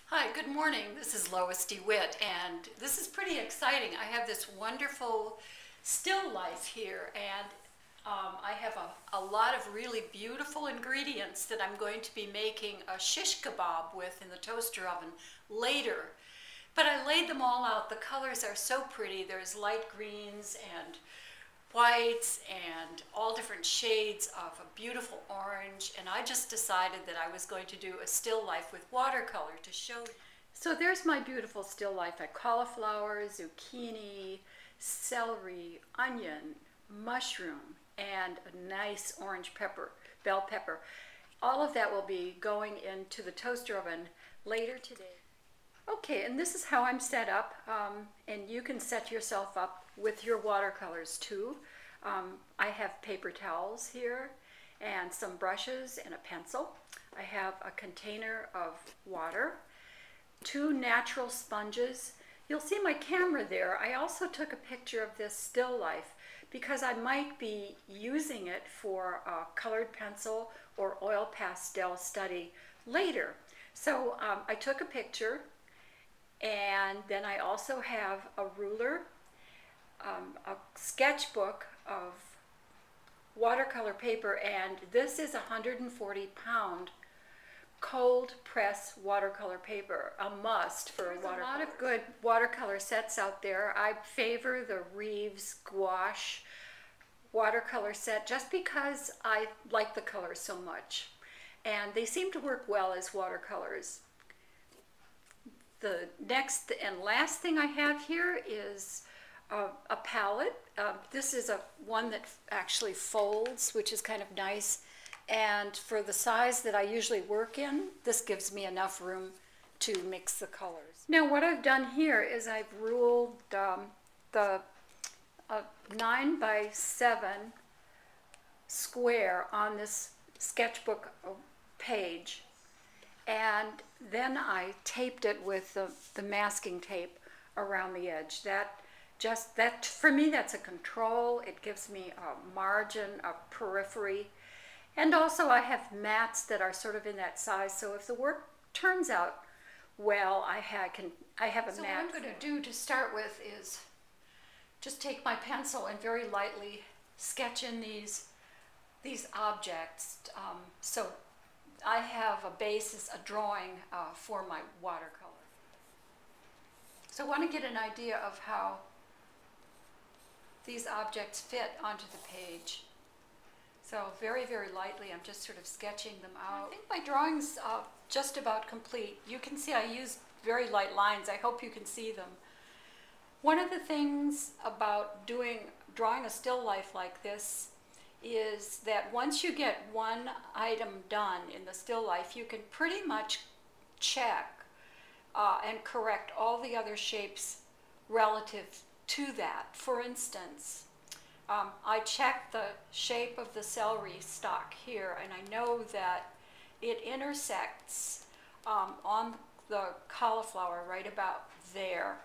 Hi, good morning. This is Lois DeWitt, and this is pretty exciting. I have this wonderful still life here, and I have a lot of really beautiful ingredients that I'm going to be making a shish kebab with in the toaster oven later. But I laid them all out. The colors are so pretty. There's light greens and whites and all different shades of a beautiful orange, and I just decided that I was going to do a still life with watercolor to show you. So there's my beautiful still life. I cauliflower, zucchini, celery, onion, mushroom, and a nice orange pepper, bell pepper. All of that will be going into the toaster oven later today. Okay, and this is how I'm set up, and you can set yourself up with your watercolors too. I have paper towels here and some brushes and a pencil. I have a container of water, 2 natural sponges. You'll see my camera there. I also took a picture of this still life because I might be using it for a colored pencil or oil pastel study later. So I took a picture. And then I also have a ruler, a sketchbook of watercolor paper, and this is 140-pound cold press watercolor paper, a must for watercolor. There's a lot of good watercolor sets out there. I favor the Reeves Gouache watercolor set just because I like the colors so much, and they seem to work well as watercolors. The next and last thing I have here is a palette. This is one that actually folds, which is kind of nice. And for the size that I usually work in, this gives me enough room to mix the colors. Now what I've done here is I've ruled the 9 by 7 square on this sketchbook page. And then I taped it with the masking tape around the edge. That for me, that's a control. It gives me a margin, a periphery. And also I have mats that are sort of in that size. So if the work turns out well, I have a mat. So what I'm going to do to start with is just take my pencil and very lightly sketch in these objects. So I have a basis, a drawing for my watercolor. So I want to get an idea of how these objects fit onto the page. So very, very lightly, I'm just sort of sketching them out. I think my drawing's just about complete. You can see I used very light lines. I hope you can see them. One of the things about drawing a still life like this is that once you get one item done in the still life, you can pretty much check and correct all the other shapes relative to that. For instance, I checked the shape of the celery stalk here, and I know that it intersects on the cauliflower right about there,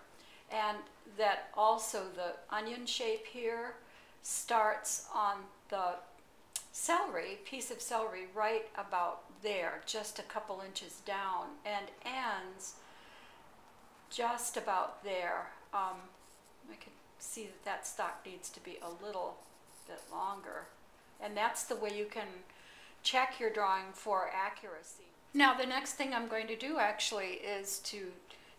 and that also the onion shape here starts on the piece of celery right about there, just a couple inches down, and ends just about there. I can see that stalk needs to be a little bit longer, and that's the way you can check your drawing for accuracy. Now the next thing I'm going to do actually is to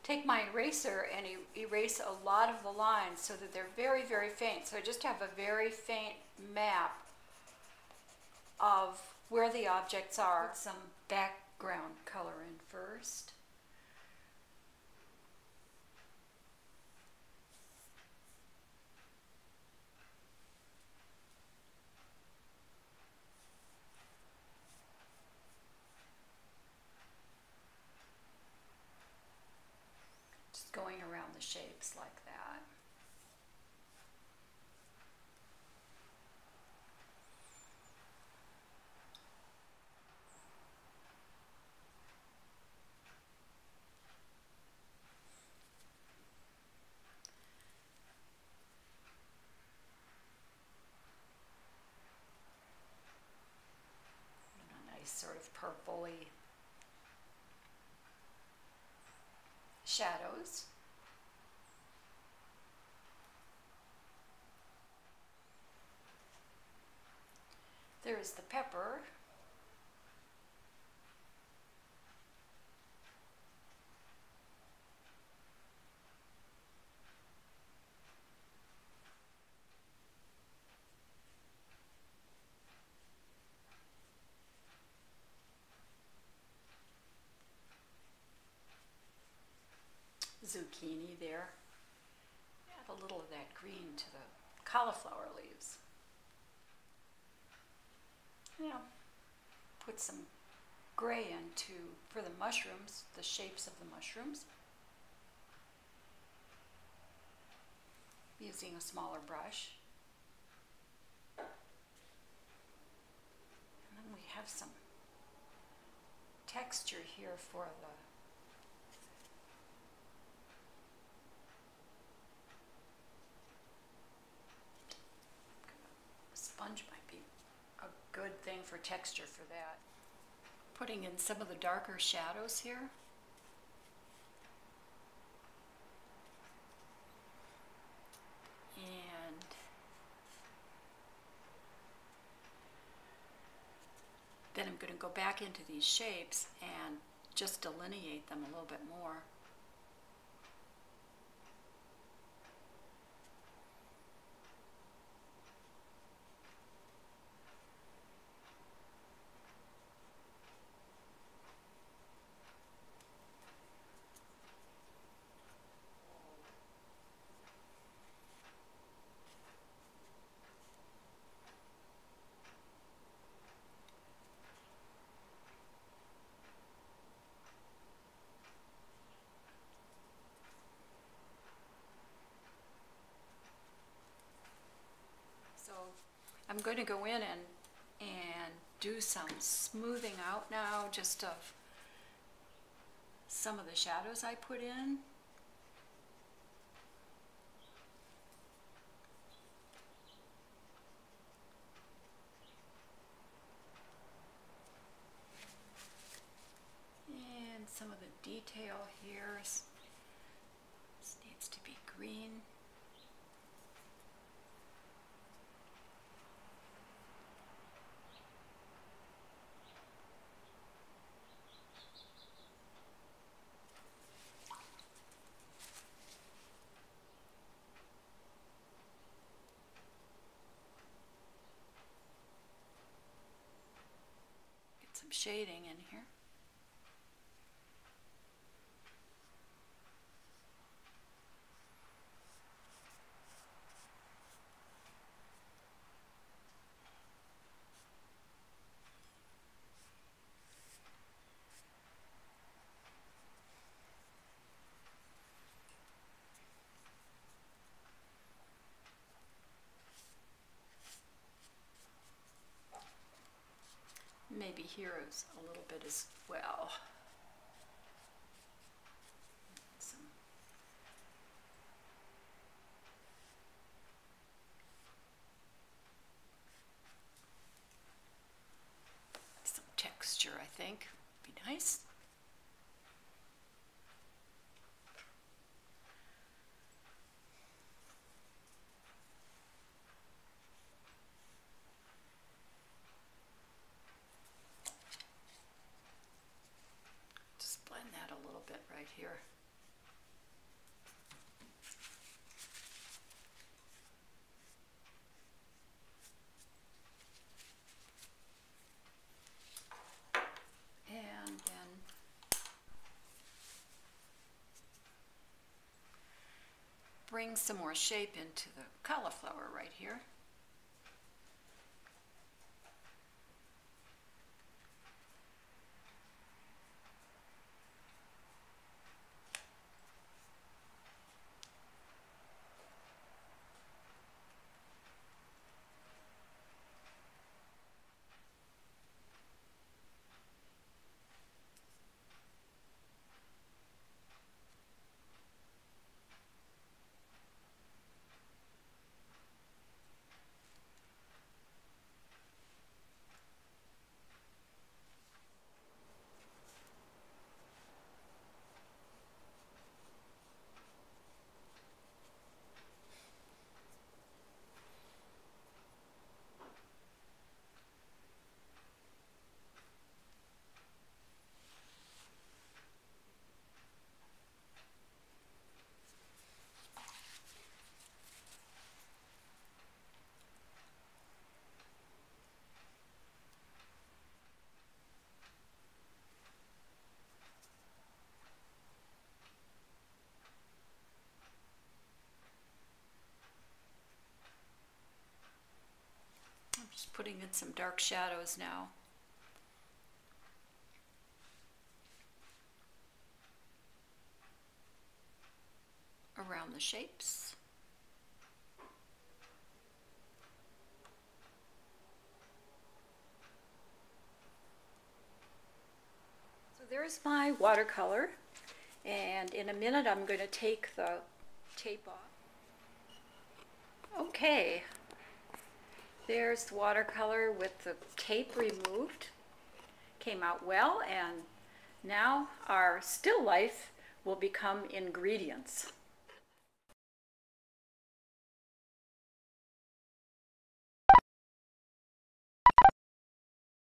take my eraser and erase a lot of the lines so that they're very, very faint. So I just have a very faint map of where the objects are. Put some background color in first. Just going around the shapes like that. Sort of purpley shadows. There's the pepper. Zucchini there. Add a little of that green to the cauliflower leaves. Now, put some gray into, for the mushrooms, the shapes of the mushrooms. Using a smaller brush. And then we have some texture here for the sponge might be a good thing for texture for that. Putting in some of the darker shadows here. And then I'm going to go back into these shapes and just delineate them a little bit more. I'm going to go in and do some smoothing out now, just of some of the shadows I put in. And some of the detail here. This needs to be green. Some shading in here. Maybe here is a little bit as well. Some texture, I think, would be nice. That a little bit right here. And then bring some more shape into the cauliflower right here. putting in some dark shadows now. Around the shapes. So there's my watercolor, and in a minute I'm going to take the tape off. Okay, there's the watercolor with the tape removed. Came out well, and now our still life will become ingredients.